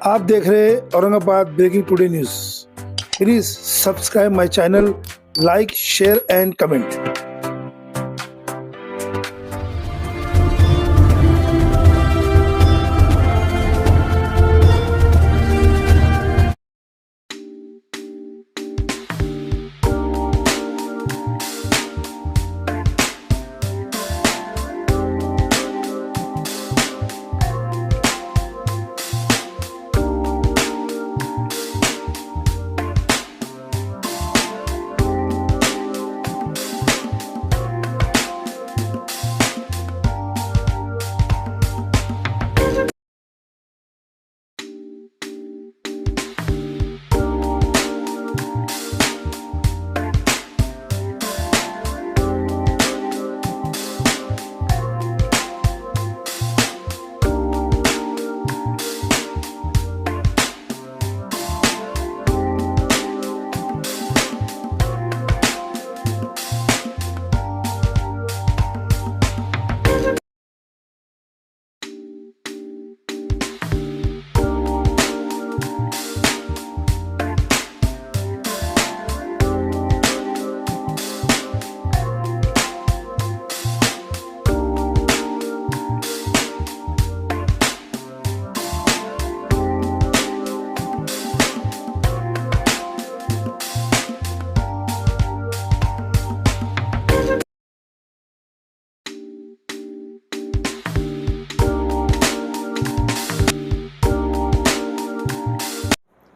आप देख रहे हैं Aurangabad breaking today news. Please subscribe my channel, like, share and comment.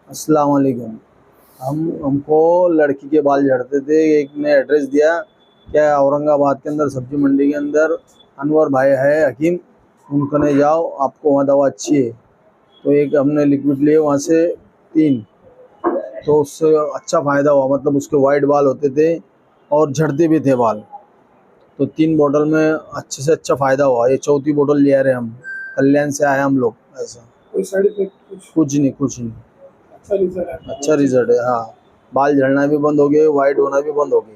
अस्सलाम वालेकुम। हमको लड़की के बाल झड़ते थे। एक ने एड्रेस दिया, क्या औरंगाबाद के अंदर सब्जी मंडी के अंदर अनवर भाई है हकीम, उनके ने जाओ, आपको वहाँ दवा अच्छी है। तो एक हमने लिक्विड लिए वहाँ से 3, तो उससे अच्छा फ़ायदा हुआ। मतलब उसके वाइट बाल होते थे और झड़ते भी थे बाल। तो 3 बोतल में अच्छे से अच्छा फ़ायदा हुआ। ये 4थी बोतल ले आ रहे हम, कल्याण से आए हम लोग। ऐसा कोई साइड इफेक्ट कुछ नहीं। अच्छा रिजल्ट है। हाँ, बाल झड़ना भी बंद हो गए, वाइट होना भी बंद हो गए।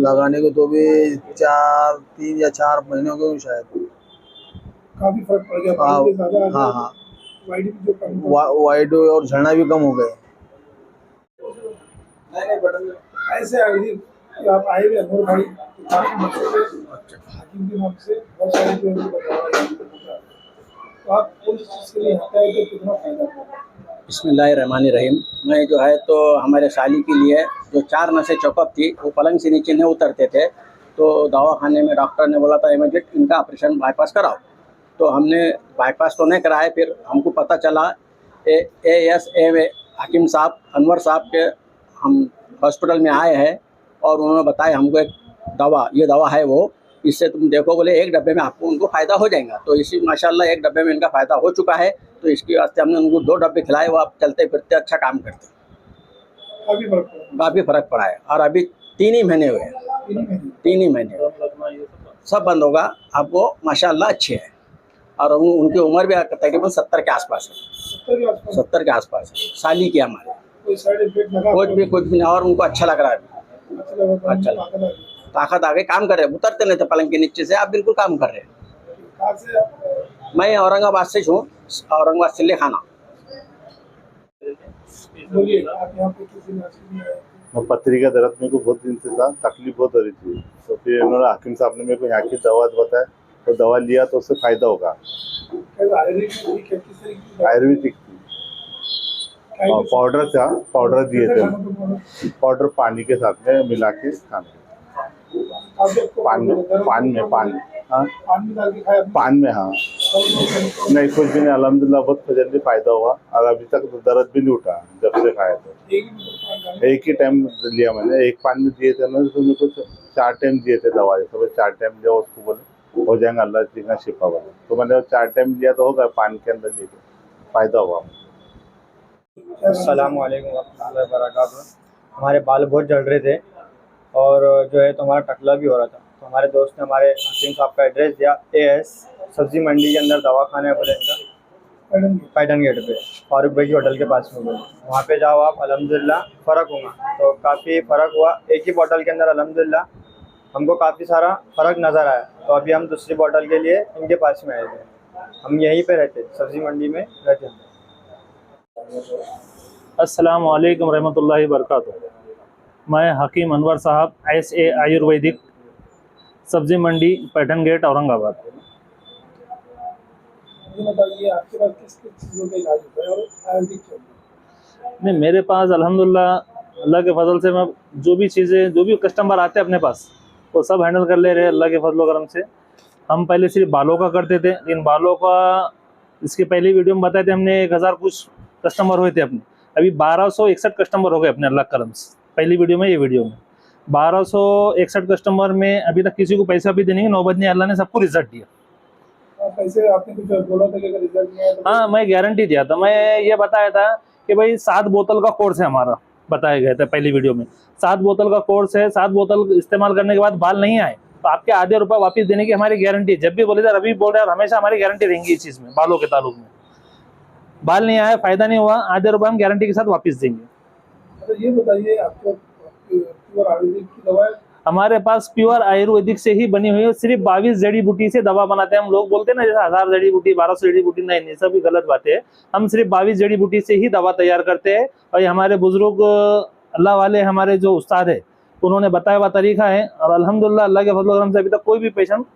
लगाने को तो भी 3 या 4 महीने हो गए शायद। काफी फर्क पड़ गया। हाँ, वाइट और झड़ना भी कम हो गए। ऐसे आए कि आप आए हुए अनवर भाई हाकिम के नाम से बहुत सारे जो है तो आप उस चीज के लिए आता है तो कितना फायदा होगा। बिस्मिल्लाहिर्रहमानिर्रहीम। मैं जो है तो हमारे साली के लिए जो 4 नसें चौकअप थी वो पलंग से नीचे नहीं उतरते थे, तो दवाखाने में डॉक्टर ने बोला था इमीडिएट इनका ऑपरेशन बाईपास कराओ। तो हमने बाईपास तो नहीं कराया, फिर हमको पता चला ASA हकीम साहब अनवर साहब के हम हॉस्पिटल में आए हैं और उन्होंने बताया हमको एक दवा, ये दवा है वो, इससे तुम देखो बोले 1 डब्बे में आपको उनको फ़ायदा हो जाएगा। तो इसी माशाल्लाह 1 डब्बे में इनका फ़ायदा हो चुका है। तो इसके वास्ते हमने उनको 2 डब्बे खिलाए, वो आप चलते फिरते अच्छा काम करते, काफ़ी फ़र्क पड़ा है। और अभी 3 ही महीने हुए, 3 ही महीने सब बंद होगा आपको माशाल्लाह अच्छे है। और उनकी उम्र भी तकरीबन 70 के आसपास है, 70 के आसपास है। साली की हमारे कुछ भी नहीं, और उनको अच्छा लग रहा है, अच्छा लग, ताकत आ गई, काम कर रहे हैं, उतरते नहीं थे पलंग के नीचे से, आप बिल्कुल काम कर रहे हैं। मैं औरंगाबाद से हूँ, औरंगाबाद सिल्ले खाना। पथरी का दर्द मेरे को बहुत दिन से था, तकलीफ बहुत हो रही थी। तो फिर उन्होंने हकीम साहब ने मेरे को यहाँ की दवा बताया, तो दवा लिया तो उससे फायदा होगा। आयुर्वेदिक थी, पाउडर था, पाउडर दिए थे, पाउडर पानी के साथ में मिला के खाना, पान में हाँ, नहीं कुछ भी नहीं, अल्हम्दुलिल्लाह बहुत जल्दी फायदा हुआ। और अभी तक तो दर्द भी नहीं उठा जब से खाया। तो एक ही टाइम लिया मैंने, एक पान में दिए थे ना, तो मेरे को 4 टाइम दिए थे दवाई। तो 4 टाइम लिया, उसको बोले हो जाएगा, अल्लाह जितना शिफा बोले। तो मैंने 4 टाइम लिया तो होगा, पान के अंदर लेके फायदा हुआ। अस्सलाम वालेकुम रहमतुल्लाहि व बरकातहू। हमारे बाल बहुत जल रहे थे और जो है तो हमारा टकला भी हो रहा था। तो हमारे दोस्त ने हमारे हकीम साहब का एड्रेस दिया, AS सब्जी मंडी के अंदर दवाखाना है बोले इनका, पैटर्न गेट पे फारूक भाई की होटल के पास में बोले, वहाँ पे जाओ आप, अल्हम्दुलिल्लाह फ़र्क होगा। तो काफ़ी फ़र्क हुआ। एक ही बोतल के अंदर अल्हम्दुलिल्लाह हमको काफ़ी सारा फ़र्क नज़र आया। तो अभी हम दूसरी बोतल के लिए इनके पास में आए थे। हम यहीं पे रहते, सब्जी मंडी में रहते हैं। अस्सलाम वालेकुम रहमतुल्लाहि वबरकातुहू। मैं हकीम अनवर साहब, SA आयुर्वेदिक, सब्जी मंडी पैठन गेट, औरंगाबाद। ये बताइए आपके पास किस किस चीज़ों का इलाज होता है और आयुर्वेदिक क्या होता है? नहीं, मेरे पास अल्हम्दुलिल्लाह अल्लाह के फजल से मैं जो भी चीज़ें, जो भी कस्टमर आते हैं अपने पास, वो सब हैंडल कर ले रहे हैं अल्लाह के फजल करम से। हम पहले सिर्फ बालों का करते थे, इन बालों का इसके पहले वीडियो में बताए थे हमने 1000 कुछ कस्टमर हुए थे अपने। अभी 1261 कस्टमर हो गए अपने अल्लाह करम से। पहली वीडियो में, ये वीडियो में 1261 कस्टमर में अभी तक किसी को पैसा भी देने की नौबत नहीं, अल्लाह ने सबको रिजल्ट दिया। पैसे आपने कुछ बोला था कि अगर रिजल्ट नहीं आया तो हाँ, मैं गारंटी दिया था। मैं ये बताया था कि भाई 7 बोतल का कोर्स है हमारा, बताया गया था पहली वीडियो में। 7 बोतल का कोर्स है, 7 बोतल इस्तेमाल करने के बाद बाल नहीं आए तो आपके आधे रुपये वापस देने की हमारी गारंटी है। जब भी बोले था रवि बोल रहे, और हमेशा हमारी गारंटी रहेंगी इस चीज़ में। बालों के ताल्लुक में बाल नहीं आया, फायदा नहीं हुआ, आधे रुपये हम गारंटी के साथ वापस देंगे। तो ये बताइए आपको प्योर आयुर्वेदिक की दवा है? हमारे पास प्योर आयुर्वेदिक से ही बनी हुई है। सिर्फ 22 जड़ी बूटी से दवा बनाते हैं। हम लोग बोलते हैं ना जैसे 1000 जड़ी बूटी, 1200 जड़ी बूटी, नहीं, सब भी गलत बातें है। हम सिर्फ 22 जड़ी बूटी से ही दवा तैयार करते हैं। और ये हमारे बुजुर्ग अल्लाह वाले हमारे जो उस्ताद है, उन्होंने बताया हुआ तरीका है। और अल्हम्दुलिल्लाह अल्लाह के फजल करम से अभी तक कोई भी पेशेंट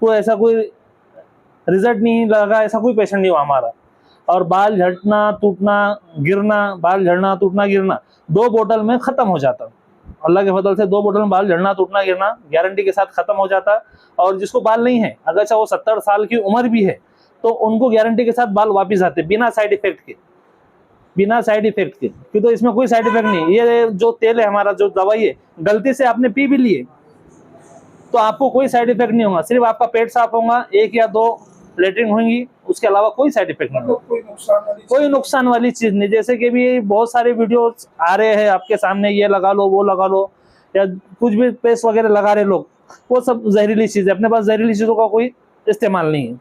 को ऐसा कोई रिजल्ट नहीं लगा, ऐसा कोई पेशेंट नहीं हुआ हमारा। और बाल झड़ना, टूटना, गिरना, बाल झड़ना, टूटना, गिरना 2 बोतल में ख़त्म हो जाता। अल्लाह के फजल से 2 बोतल में बाल झड़ना, टूटना, गिरना गारंटी के साथ ख़त्म हो जाता। और जिसको बाल नहीं है, अगर चाहे वो 70 साल की उम्र भी है, तो उनको गारंटी के साथ बाल वापस आते, बिना साइड इफेक्ट के, बिना साइड इफेक्ट के। कि तो इसमें कोई साइड इफेक्ट नहीं। ये जो तेल है हमारा, जो दवाई है, गलती से आपने पी भी लिए तो आपको कोई साइड इफेक्ट नहीं होगा। सिर्फ आपका पेट साफ होगा, 1 या 2 लेटरिन होंगी, उसके अलावा कोई साइड इफेक्ट नहीं होगा। कोई नुकसान वाली चीज़ नहीं। जैसे कि भी बहुत सारे वीडियोस आ रहे हैं आपके सामने, ये लगा लो, वो लगा लो, या कुछ भी पेस्ट वगैरह लगा रहे लोग, वो सब जहरीली चीज़ है। अपने पास जहरीली चीज़ों का कोई इस्तेमाल नहीं है।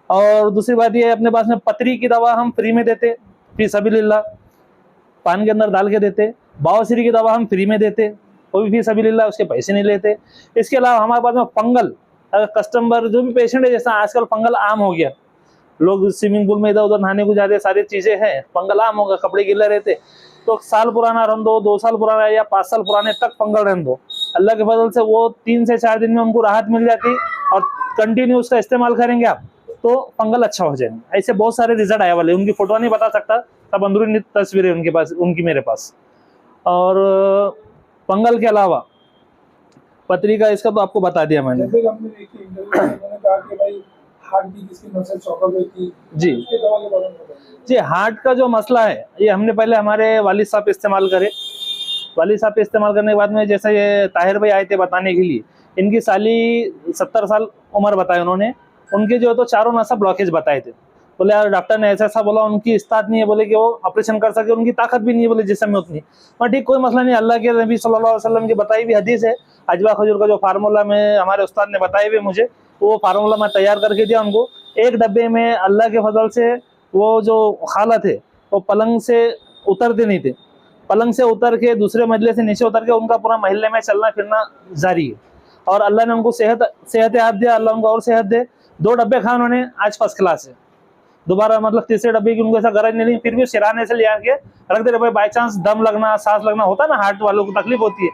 और दूसरी बात ये है, अपने पास में पथरी की दवा हम फ्री में देते, फी सबिलिल्लाह, पान के अंदर डाल के देते। बावसीरी की दवा हम फ्री में देते, वो भी फी सबिलिल्लाह, उसके पैसे नहीं लेते। इसके अलावा हमारे पास में फंगल, अगर कस्टमर जो भी पेशेंट है, जैसा आजकल फंगल आम हो गया, लोग स्विमिंग पूल में इधर उधर नहाने को जाते, सारी चीज़ें हैं, फंगल आम होगा, कपड़े गीले रहते, तो साल पुराना रहने दो, 2 साल पुराना या 5 साल पुराने तक फंगल रहने दो, अल्लाह के फजल से वो 3 से 4 दिन में उनको राहत मिल जाती। और कंटिन्यू उसका इस्तेमाल करेंगे आप तो फंगल अच्छा हो जाएंगे। ऐसे बहुत सारे रिजल्ट आए वाले, उनकी फोटो नहीं बता सकता, सब अंदरूनी तस्वीरें उनके पास, उनकी मेरे पास। और फंगल के अलावा पथरी का, इसका तो आपको बता दिया मैंने। जैसे कि हमने देखी इंटरव्यू में उन्होंने कहा कि भाई हार्ट की जिसकी नसें चौंका गई थी, जी उसके दवा के बारे में बताइए। जी, हार्ट का जो मसला है, ये हमने पहले हमारे वालिद साहब इस्तेमाल करे। वालिद साहब इस्तेमाल करने के बाद में, जैसे ये ताहिर भाई आए थे बताने के लिए, इनकी साली 70 साल उम्र बताए उन्होंने, उनके जो है तो चारों नसा ब्लॉकेज बताए थे। बोले यार डॉक्टर ने ऐसा ऐसा बोला, उनकी इस्तात नहीं है, बोले कि वो ऑपरेशन कर सके, उनकी ताकत भी नहीं है, बोले जिस्म में उतनी। मैं ठीक, कोई मसला नहीं, अल्लाह के नबी सल्लल्लाहु अलैहि वसल्लम की बताई हुई हदीस है, अजवा खजूर का जो फार्मूला में हमारे उस्ताद ने बताए हुए मुझे, वो फार्मूला मैं तैयार करके दिया उनको। एक डब्बे में अल्लाह के फजल से वो जो खाला थे, वो पलंग से उतरते नहीं थे, पलंग से उतर के दूसरे मंजिले से नीचे उतर के उनका पूरा महल्ले में चलना फिरना जारी है। और अल्लाह ने उनको सेहत याद दिया, अल्लाह उनको और सेहत दे। 2 डब्बे खाए उन्होंने, आज फर्स्ट क्लास है। दोबारा मतलब तीसरे डब्बे की उनको ऐसा गरज नहीं, फिर भी सिराने से ले आके रख दे रहे। भाई बाई चांस दम लगना, सांस लगना होता ना, हार्ट वालों को तकलीफ होती है,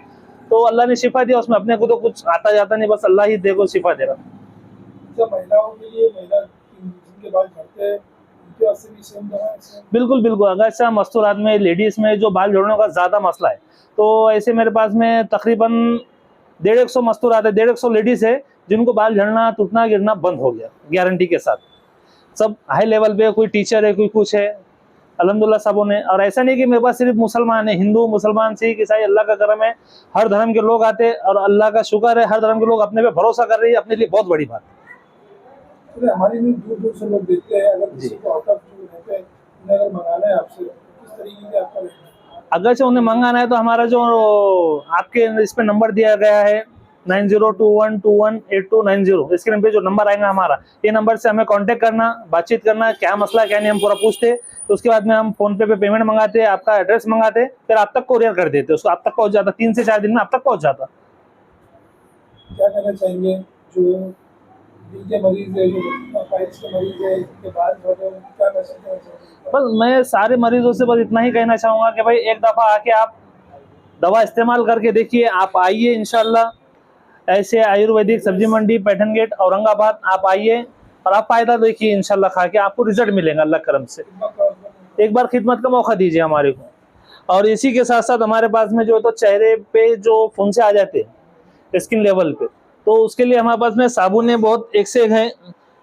तो अल्लाह ने शिफा दिया उसमें। अपने को तो कुछ आता जाता नहीं, बस अल्लाह ही देखो शिफा दे रहा। अच्छा, महिलाओं के लिए, महिला जिनके बाल झड़ते हैं उनके वास्ते भी सेम दवा है? बिल्कुल बिल्कुल। अगर ऐसा मस्तूरात में, लेडीज़ में जो बाल झड़ने का ज़्यादा मसला है, तो ऐसे मेरे पास में तकरीबन 150 मस्तूरात है, 150 लेडीज़ है जिनको बाल झड़ना, टूटना, गिरना बंद हो गया गारंटी के साथ। सब हाई लेवल पे, कोई टीचर है, कोई कुछ है, अल्हम्दुलिल्लाह सबों ने। और ऐसा नहीं कि मेरे पास सिर्फ मुसलमान है, हिंदू, मुसलमान, सिख, ईसाई, अल्लाह का करम है, हर धर्म के लोग आते। और अल्लाह का शुक्र है, हर धर्म के लोग अपने पे भरोसा कर रही है, अपने लिए बहुत बड़ी बात है। अरे हमारी भी दूर दूर से लोग देखते हैं, अगर किसी को आउट ऑफ जो रहते हैं, उन्हें अगर मंगाना है आपसे, तो किस तरीके से आपका रहना है? अगर से उन्हें मंगाना है तो हमारा जो आपके इस पे नंबर दिया गया है 9021218290, स्क्रीन पे जो नंबर आएगा हमारा, ये नंबर से हमें कांटेक्ट करना, बातचीत करना, क्या मसला क्या नहीं, हम पूरा पूछते। तो उसके बाद में हम फोन पे पेमेंट मंगाते, आपका एड्रेस मंगाते, फिर आप तक कोरियर कर देते, उसको आप तक पहुंच जाता, 3 से 4 दिन में आप तक पहुंच जाता। क्या कहना चाहेंगे जो जिनके मरीज है, जो पाइल्स के मरीज है, जिनके बाल झड़ रहे हैं, उनको क्या मैसेज देना चाहिए? बस मैं सारे मरीजों से बस इतना ही कहना चाहूँगा कि भाई एक दफ़ा आके आप दवा इस्तेमाल करके देखिए। आप आइए इंशाल्लाह, ऐसे आयुर्वेदिक सब्जी मंडी पैठन गेट औरंगाबाद आप आइए और आप फ़ायदा देखिए इंशाल्लाह, खा के आपको रिजल्ट मिलेगा अल्लाह करम से। एक बार खिदमत का मौका दीजिए हमारे को। और इसी के साथ साथ हमारे पास में जो है तो चेहरे पे जो फुंसे आ जाते हैं स्किन लेवल पे, तो उसके लिए हमारे पास में साबुन बहुत एक से एक है।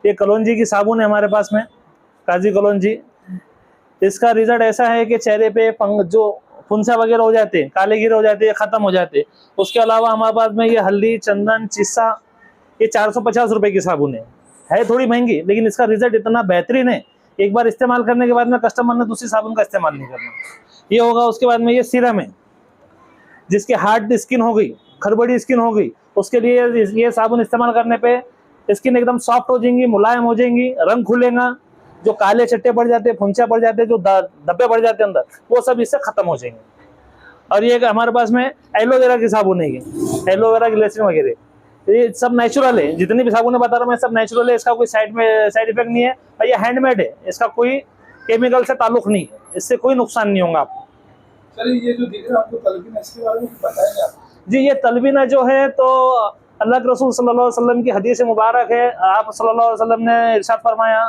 ये कलौंजी की साबुन है हमारे पास में, काजी कलौंजी। इसका रिजल्ट ऐसा है कि चेहरे पे जो फुंसा वगैरह हो जाते हैं, काले गिरे हो जाते हैं, खत्म हो जाते हैं। उसके अलावा हमारे पास में ये हल्दी, चंदन, चिस्सा, ये 450 रुपए की साबुन है थोड़ी महंगी, लेकिन इसका रिजल्ट इतना बेहतरीन है। एक बार इस्तेमाल करने के बाद में कस्टमर ने दूसरी साबुन का इस्तेमाल नहीं करना, ये होगा। उसके बाद में ये सीरम है, जिसके हार्ड स्किन हो गई, खरबड़ी स्किन हो गई, उसके लिए ये साबुन इस्तेमाल करने पे स्किन एकदम सॉफ्ट हो जाएंगी, मुलायम हो जाएंगी, रंग खुलेगा। जो काले चट्टे पड़ जाते हैं, फुंसिया पड़ जाते हैं, जो धब्बे पड़ जाते हैं अंदर, वो सब इससे खत्म हो जाएंगे। और ये हमारे पास में एलोवेरा की साबुन है, ये एलोवेरा ग्लिसरीन वगैरह, ये सब नेचुरल है। जितनी भी साबुन बता रहा हूँ मैं, सब नेचुरल है। इसका कोई साइड इफेक्ट नहीं है, और ये हैंडमेड है। इसका कोई केमिकल से ताल्लुक नहीं है, इससे कोई नुकसान नहीं होगा आपको। सर ये जो दिख रहा है आपको तलबीना, इसके बारे में बताएंगे आप? जी, ये तलबीना जो है तो अल्लाह के रसूल सल्लल्लाहु अलैहि वसल्लम की हदीस मुबारक है। आप सल्लल्लाहु अलैहि वसल्लम ने इरशाद फरमाया,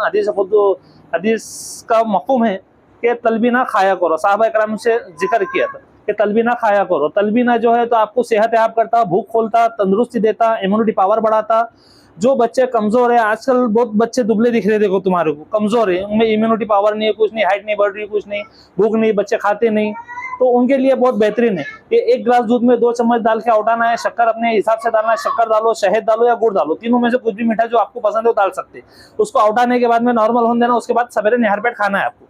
हदीस का मफ़हूम है कि तलबीना खाया करो। सहाबा इकराम से जिक्र किया था कि तलबीना खाया करो। तलबीना जो है तो आपको सेहत याब करता, भूख खोलता, तंदुरुस्ती देता, इम्यूनिटी पावर बढ़ाता। जो बच्चे कमज़ोर है, आजकल बहुत बच्चे दुबले दिख रहे, देखो तुम्हारे को कमज़ोर है, उनमें इम्यूनिटी पावर नहीं है, कुछ नहीं, हाइट नहीं बढ़ रही, कुछ नहीं, भूख नहीं, बच्चे खाते नहीं, तो उनके लिए बहुत बेहतरीन है। ये 1 गिलास दूध में 2 चम्मच डाल के औटाना है, शक्कर अपने हिसाब से डालना है। शक्कर डालो, शहद डालो या गुड़ डालो, तीनों में से कुछ भी मीठा जो आपको पसंद है वो डाल सकते हैं। उसको औटाने के बाद में नॉर्मल होने देना। उसके बाद सवेरे निहर पेट खाना है आपको।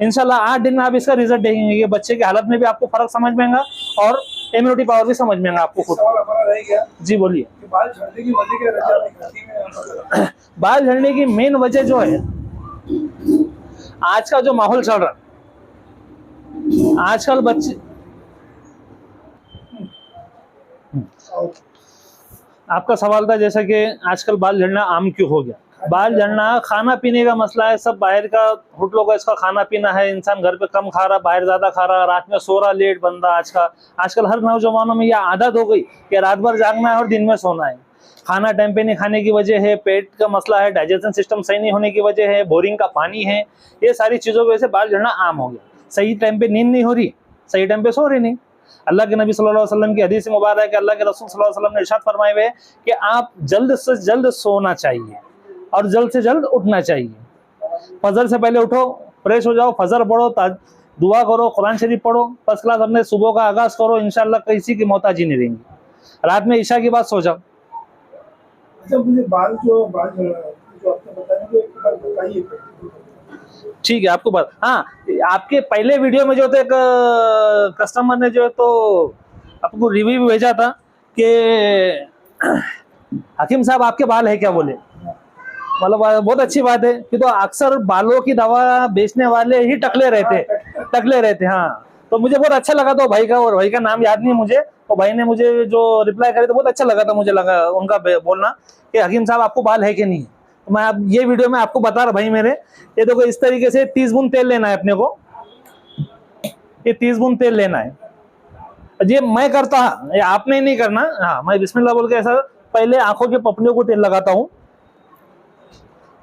इंशाल्लाह 8 दिन में आप इसका रिजल्ट देखेंगे कि बच्चे की हालत में भी आपको फर्क समझ में आएगा और इम्यूनिटी पावर भी समझ में आएगा आपको खुद। सवाल हमारा रह गया, जी बोलिए। बाल झड़ने की वजह क्या रहती है? बाल झड़ने की मेन वजह जो है, आज का जो माहौल चल रहा है, आजकल बच्चे, आपका सवाल था जैसा कि आजकल बाल झड़ना आम क्यों हो गया। बाल झड़ना खाना पीने का मसला है। सब बाहर का होटलों का इसका खाना पीना है। इंसान घर पे कम खा रहा, बाहर ज्यादा खा रहा, रात में सो रहा लेट बंदा। आजकल हर नौजवानों में यह आदत हो गई कि रात भर जागना है और दिन में सोना है। खाना टाइम पे नहीं खाने की वजह है, पेट का मसला है, डाइजेशन सिस्टम सही नहीं होने की वजह है, बोरिंग का पानी है, ये सारी चीज़ों की वजह से बाल झड़ना आम हो गया। सही टाइम पे नींद नहीं हो रही, सही टाइम पे सो रही नहीं। अल्लाह के नबी सल्लल्लाहु अलैहि वसल्लम की हदीस मुबारक है कि अल्लाह के रसूल सल्लल्लाहु अलैहि वसल्लम ने इरशाद फरमाए हुए कि आप जल्द से जल्द सोना चाहिए और जल्द से जल्द उठना चाहिए। फजर से पहले उठो, फ्रेश हो जाओ, फजर पढ़ो, दुआ करो, कुरान शरीफ पढ़ो, फर्स्ट क्लास अपने सुबह का आगाज करो, इंशाल्लाह किसी की मोहताजी नहीं रहेंगी। रात में ईशा के बाद सो जाओ। अच्छा, मुझे बाल जो आपने बताया वो एक बार बताइए। ठीक है, आपको बात, हाँ, आपके पहले वीडियो में जो तो एक कस्टमर ने जो है तो आपको रिव्यू भेजा था कि हकीम साहब आपके बाल है क्या, बोले। मतलब बहुत अच्छी बात है कि तो अक्सर बालों की दवा बेचने वाले ही टकले रहते। हाँ, तो मुझे बहुत अच्छा लगा। तो भाई का, और भाई का नाम याद नहीं मुझे, तो भाई ने मुझे जो रिप्लाई करे तो बहुत अच्छा लगा था। मुझे लगा उनका बोलना कि हकीम साहब आपको बाल है कि नहीं। तो मैं अब ये वीडियो में आपको बता रहा भाई मेरे, ये देखो इस तरीके से 30 बूंद तेल लेना है अपने को। ये 30 बूंद तेल लेना है। ये मैं करता, ये आपने नहीं करना। हाँ, मैं बिस्मिल्लाह बोल के ऐसा पहले आंखों के पपड़ियों को तेल लगाता हूँ,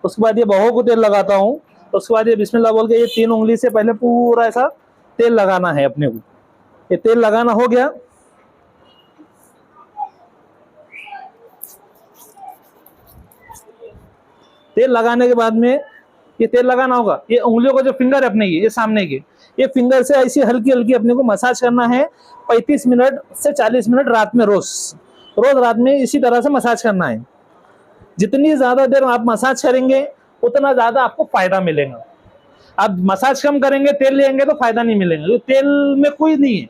उसके बाद ये बाहों को तेल लगाता हूँ, उसके बाद ये बिस्मिल्लाह बोल के ये 3 उंगली से पहले पूरा ऐसा तेल लगाना है अपने को। ये तेल लगाना हो गया, तेल लगाने के बाद में ये तेल लगाना होगा। ये उंगलियों का जो फिंगर है अपने, ये सामने के, ये फिंगर से ऐसी हल्की हल्की अपने को मसाज करना है 35 मिनट से 40 मिनट रात में, रोज रात में इसी तरह से मसाज करना है। जितनी ज्यादा देर आप मसाज करेंगे उतना ज्यादा आपको फायदा मिलेगा। आप मसाज कम करेंगे, तेल लेंगे तो फायदा नहीं मिलेगा। तेल में कोई नहीं है,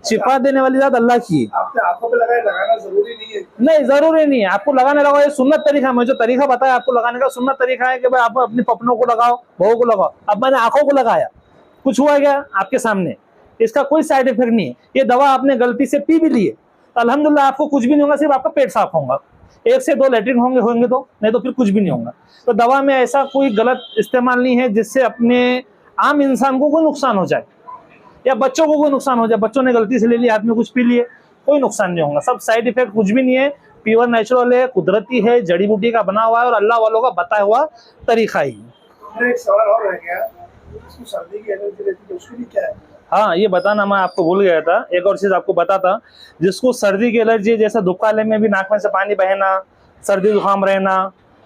शिफा देने वाली जात अल्लाह की है। आपने आंखों पे लगाना जरूरी नहीं है? नहीं, जरूरी नहीं है आपको लगाने लगाओ। ये सुन्नत तरीका, मैं जो तरीका बताया आपको लगाने का, सुन्नत तरीका है कि भाई आप अपनी पपनों को लगाओ, बहू को लगाओ। अब मैंने आंखों को लगाया, कुछ हुआ क्या आपके सामने, इसका कोई साइड इफेक्ट नहीं है। ये दवा आपने गलती से पी भी ली है, अल्हम्दुलिल्लाह आपको कुछ भी नहीं होगा, सिर्फ आपका पेट साफ होगा। 1 से 2 लैट्रिन होंगे तो, नहीं तो फिर कुछ भी नहीं होगा। तो दवा में ऐसा कोई गलत इस्तेमाल नहीं है जिससे अपने आम इंसान को कोई नुकसान हो जाए या बच्चों को कोई नुकसान हो जाए। बच्चों ने गलती से ले लिया, हाथ में कुछ पी लिए, कोई नुकसान नहीं होगा। सब साइड इफेक्ट कुछ भी नहीं है, प्योर नेचुरल है, कुदरती है, जड़ी बूटी का बना हुआ है और अल्लाह वालों का बताया हुआ तरीका ही। मेरा एक सवाल और रह गया, इसको सर्दी की एलर्जी रहती है उसके लिए क्या है? हाँ, ये बताना मैं आपको भूल गया था, एक और चीज आपको बताता। जिसको सर्दी की एलर्जी है, जैसे धुपकाले में भी नाक में से पानी बहना, सर्दी जुकाम रहना,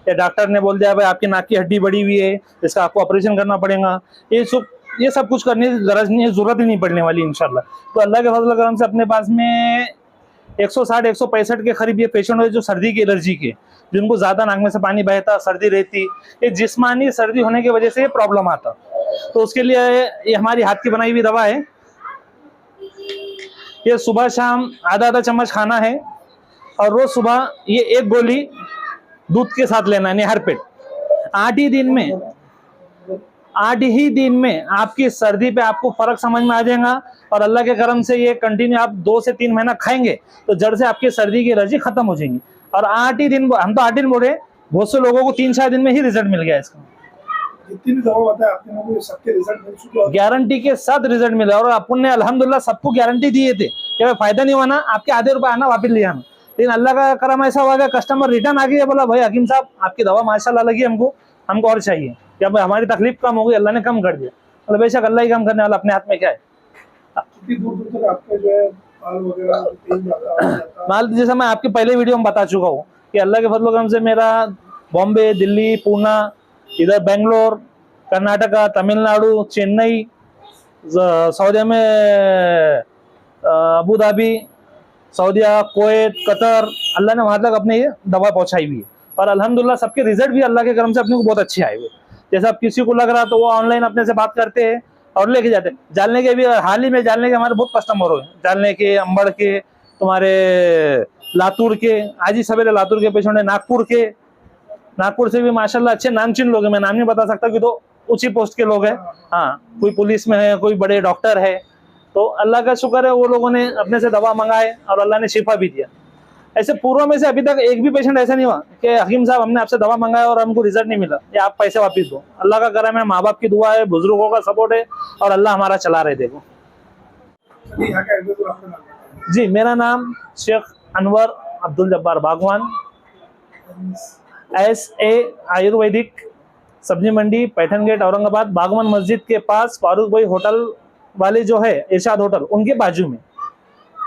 या डॉक्टर ने बोल दिया भाई आपकी नाक की हड्डी बढ़ी हुई है, इसका आपको ऑपरेशन करना पड़ेगा, ये सब कुछ करने की गरज नहीं है, जरूरत ही नहीं पड़ने वाली इंशाल्लाह। तो अल्लाह के फजल करम से अपने पास में 160-165 के करीब ये पेशेंट हुए जो सर्दी की एलर्जी के, जिनको ज्यादा नाक में से पानी बहता, सर्दी रहती, ये जिस्मानी सर्दी होने की वजह से ये प्रॉब्लम आता। तो उसके लिए ये हमारी हाथ की बनाई हुई दवा है। ये सुबह शाम आधा चम्मच खाना है और रोज सुबह ये 1 गोली दूध के साथ लेना है हर पेट। 8 ही दिन में आपकी सर्दी पे आपको फर्क समझ में आ जाएगा और अल्लाह के करम से ये कंटिन्यू आप 2 से 3 महीना खाएंगे तो जड़ से आपकी सर्दी की एलर्जी खत्म हो जाएगी। और 8 ही दिन, हम तो 8 दिन बोले, बहुत से लोगों को 3-4 दिन में ही रिजल्ट मिल गया इसका। जितनी भी दवा बताया आपने मुझे सबके रिजल्ट मिल चुके हैं, गारंटी के साथ रिजल्ट मिला। और अपन ने अल्हम्दुलिल्लाह सबको गारंटी दिए थे कि फायदा नहीं हुआ ना, आपके आधे रुपए आना वापिस ले आना। लेकिन अल्लाह का करम ऐसा हुआ कि कस्टमर रिटर्न आ गया, बोला भाई हकीम साहब आपकी दवा माशाल्लाह लगी हमको और चाहिए, क्या भाई हमारी तकलीफ कम हो गई, अल्लाह ने कम कर दिया। मतलब बेशक अल्लाह ही कम करने वाला, अपने हाथ में क्या है। कितनी दूर दूर तक आपका जो है माल वगैरह तेल जाता है? माल जैसा मैं आपके पहले वीडियो में बता चुका हूँ कि अल्लाह के फजल करम से मेरा बॉम्बे, दिल्ली, पूना, इधर बेंगलोर, कर्नाटका, तमिलनाडु, चेन्नई, सऊदी में अबू धाबी, सऊदिया, कुवैत, कतर, अल्लाह ने वहाँ तक अपने ये दवा पहुँचाई हुई है। और अल्हम्दुलिल्लाह सबके रिजल्ट भी अल्लाह के करम से अपने को बहुत अच्छे आए हुए। जैसे अब किसी को लग रहा तो वो ऑनलाइन अपने से बात करते हैं और लेके जाते हैं। जालने के भी हाल ही में जालने के हमारे बहुत कस्टमर हुए, जालने के, अंबड़ के, तुम्हारे लातूर के, आज ही सवेरे लातूर के पेशेंट है, नागपुर से भी माशाल्लाह अच्छे नामचीन लोग हैं। मैं नाम नहीं बता सकता कि तो ऊंची पोस्ट के लोग हैं। हाँ, कोई पुलिस में है, कोई बड़े डॉक्टर है। तो अल्लाह का शुक्र है वो लोगों ने अपने से दवा मंगाए और अल्लाह ने शिफा भी दिया। ऐसे पूर्व में से अभी तक एक भी पेशेंट ऐसा नहीं हुआ कि हकीम साहब हमने आपसे दवा मंगाया और हमको रिजल्ट नहीं मिला या आप पैसे वापस दो। अल्लाह का करम है, माँ बाप की दुआ है, बुजुर्गों का सपोर्ट है और अल्लाह हमारा चला रहे। देखो यहाँ का एड्रेस और आपका नाम? जी, मेरा नाम शेख अनवर अब्दुल जब्बार बागवान, SA आयुर्वेदिक, सब्जी मंडी, पैठन गेट, औरंगाबाद, बागवान मस्जिद के पास फारूक भाई होटल वाले जो है इरशाद होटल, उनके बाजू में।